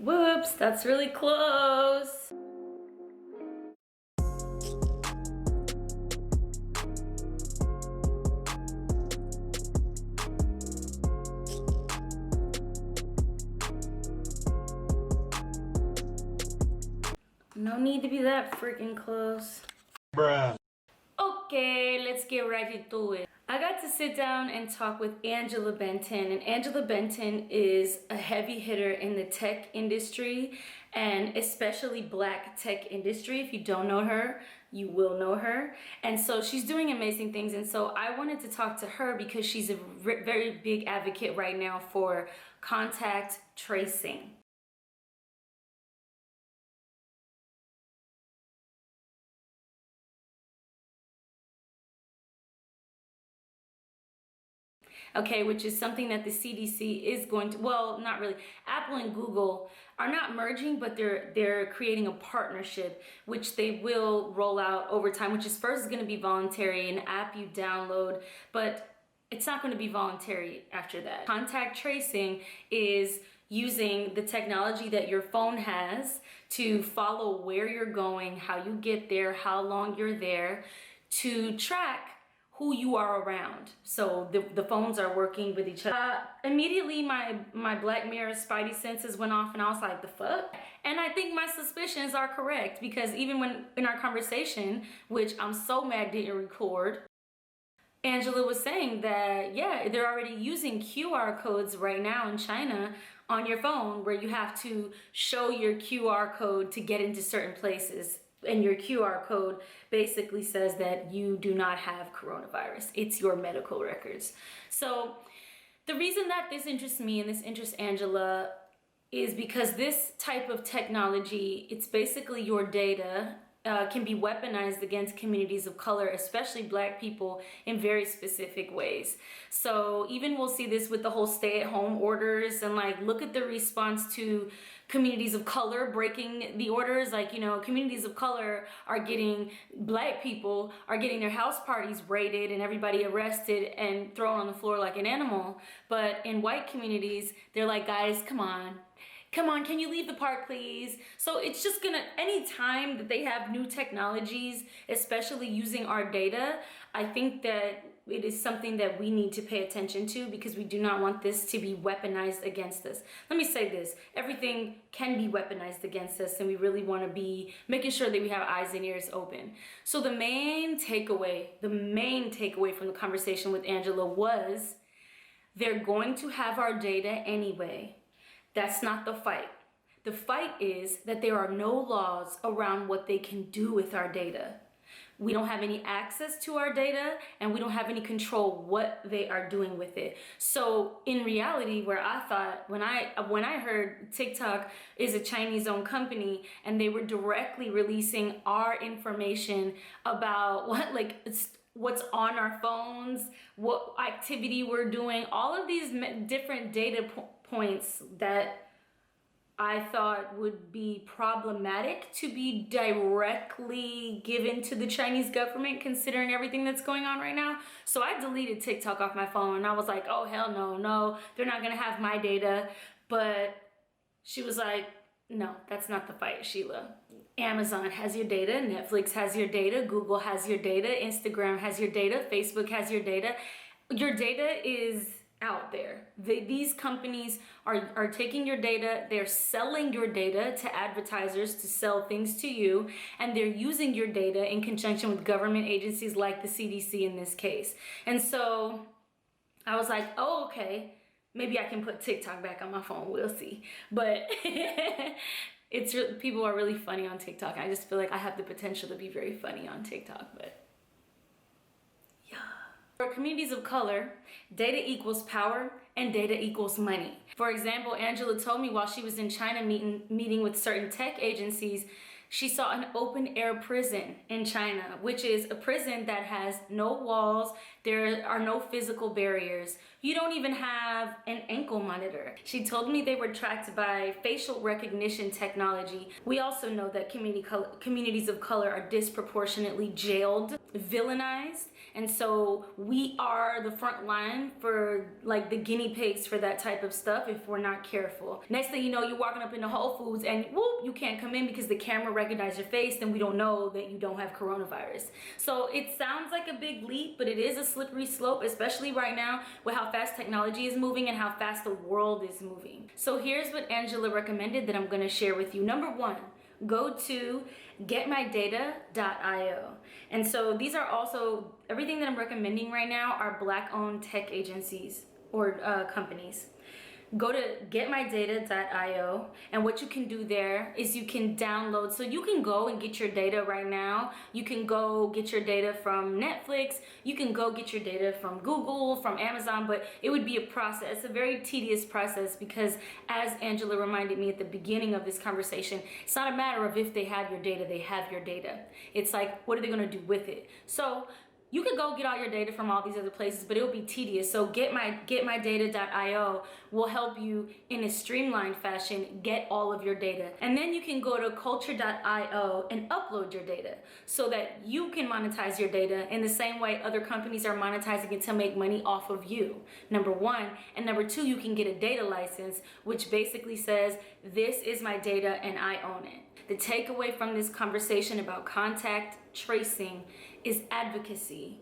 Whoops, that's really close. No need to be that freaking close. Bruh. Okay, let's get right into it. I got to sit down and talk with Angela Benton, and Angela Benton is a heavy hitter in the tech industry, and especially black tech industry. If you don't know her, you will know her. And so she's doing amazing things, and so I wanted to talk to her because she's a very big advocate right now for contact tracing. Okay, which is something that the CDC is going to, well, not really. Apple and Google are not merging, but they're creating a partnership, which they will roll out over time, which is first going to be voluntary, an app you download, but it's not going to be voluntary after that. Contact tracing is using the technology that your phone has to follow where you're going, how you get there, how long you're there, to track who you are around. So the phones are working with each other. Immediately my Black Mirror spidey senses went off and I was like, the fuck? And I think my suspicions are correct, because even when in our conversation, which I'm so mad didn't record, Angela was saying that, yeah, they're already using QR codes right now in China on your phone, where you have to show your QR code to get into certain places. And your QR code basically says that you do not have coronavirus. It's your medical records. So the reason that this interests me and this interests Angela is because this type of technology, it's basically your data, can be weaponized against communities of color, especially Black people, in very specific ways. So even we'll see this with the whole stay-at-home orders, and like, look at the response to communities of color breaking the orders. Like, you know, communities of color are getting, Black people are getting their house parties raided and everybody arrested and thrown on the floor like an animal. But in white communities, they're like, guys, come on, can you leave the park, please? So it's just gonna, anytime that they have new technologies, especially using our data, I think that it is something that we need to pay attention to, because we do not want this to be weaponized against us. Let me say this, everything can be weaponized against us, and we really wanna be making sure that we have eyes and ears open. So the main takeaway from the conversation with Angela was, they're going to have our data anyway. That's not the fight. The fight is that there are no laws around what they can do with our data. We don't have any access to our data, and we don't have any control what they are doing with it. So in reality, where I thought, when I heard TikTok is a Chinese-owned company and they were directly releasing our information about what's on our phones, what activity we're doing, all of these different data points that I thought would be problematic to be directly given to the Chinese government, considering everything that's going on right now. So I deleted TikTok off my phone, and I was like, oh hell no, they're not gonna have my data. But she was like, no, that's not the fight, Sheila. Amazon has your data, Netflix has your data, Google has your data, Instagram has your data, Facebook has your data. Your data is out there. These companies are taking your data, they're selling your data to advertisers to sell things to you, and they're using your data in conjunction with government agencies like the CDC in this case. And so I was like, oh, okay, maybe I can put TikTok back on my phone, we'll see. But people are really funny on TikTok. I just feel like I have the potential to be very funny on TikTok, but for communities of color, data equals power and data equals money. For example, Angela told me while she was in China meeting with certain tech agencies, she saw an open air prison in China, which is a prison that has no walls, there are no physical barriers. You don't even have an ankle monitor. She told me they were tracked by facial recognition technology. We also know that communities of color are disproportionately jailed, villainized, and so we are the front line for like the guinea pigs for that type of stuff if we're not careful. Next thing you know, you're walking up into Whole Foods and whoop, you can't come in because the camera recognized your face, then we don't know that you don't have coronavirus. So it sounds like a big leap, but it is a slippery slope, especially right now with how fast technology is moving and how fast the world is moving. So here's what Angela recommended that I'm going to share with you. Number one, go to getmydata.io. And so these are also, everything that I'm recommending right now are Black-owned tech agencies or companies. Go to getmydata.io, and what you can do there is you can download, so you can go and get your data right now. You can go get your data from Netflix, you can go get your data from Google, from Amazon, but it would be a process, a very tedious process, because as Angela reminded me at the beginning of this conversation, it's not a matter of if they have your data, they have your data. It's like, what are they gonna do with it? So you can go get all your data from all these other places, but it will be tedious. So getmydata.io will help you in a streamlined fashion get all of your data. And then you can go to culture.io and upload your data so that you can monetize your data in the same way other companies are monetizing it to make money off of you. Number one. And number two, you can get a data license, which basically says, this is my data and I own it. The takeaway from this conversation about contact tracing is advocacy.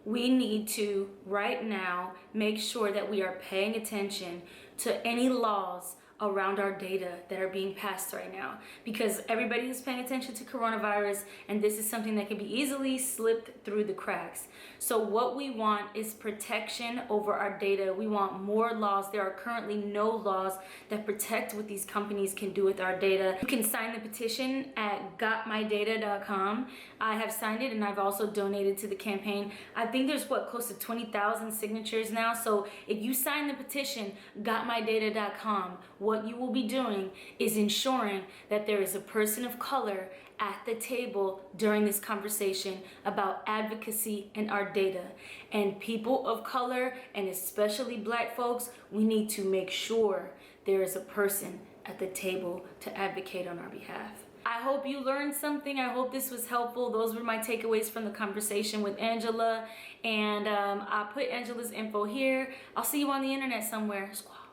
We need to, right now, make sure that we are paying attention to any laws around our data that are being passed right now, because everybody is paying attention to coronavirus, and this is something that can be easily slipped through the cracks. So what we want is protection over our data. We want more laws. There are currently no laws that protect what these companies can do with our data. You can sign the petition at gotmydata.com. I have signed it, and I've also donated to the campaign. I think there's close to 20,000 signatures now. So if you sign the petition, gotmydata.com, what you will be doing is ensuring that there is a person of color at the table during this conversation about advocacy and our data. And people of color, and especially Black folks, we need to make sure there is a person at the table to advocate on our behalf. I hope you learned something. I hope this was helpful. Those were my takeaways from the conversation with Angela. And I'll put Angela's info here. I'll see you on the internet somewhere. Squaw.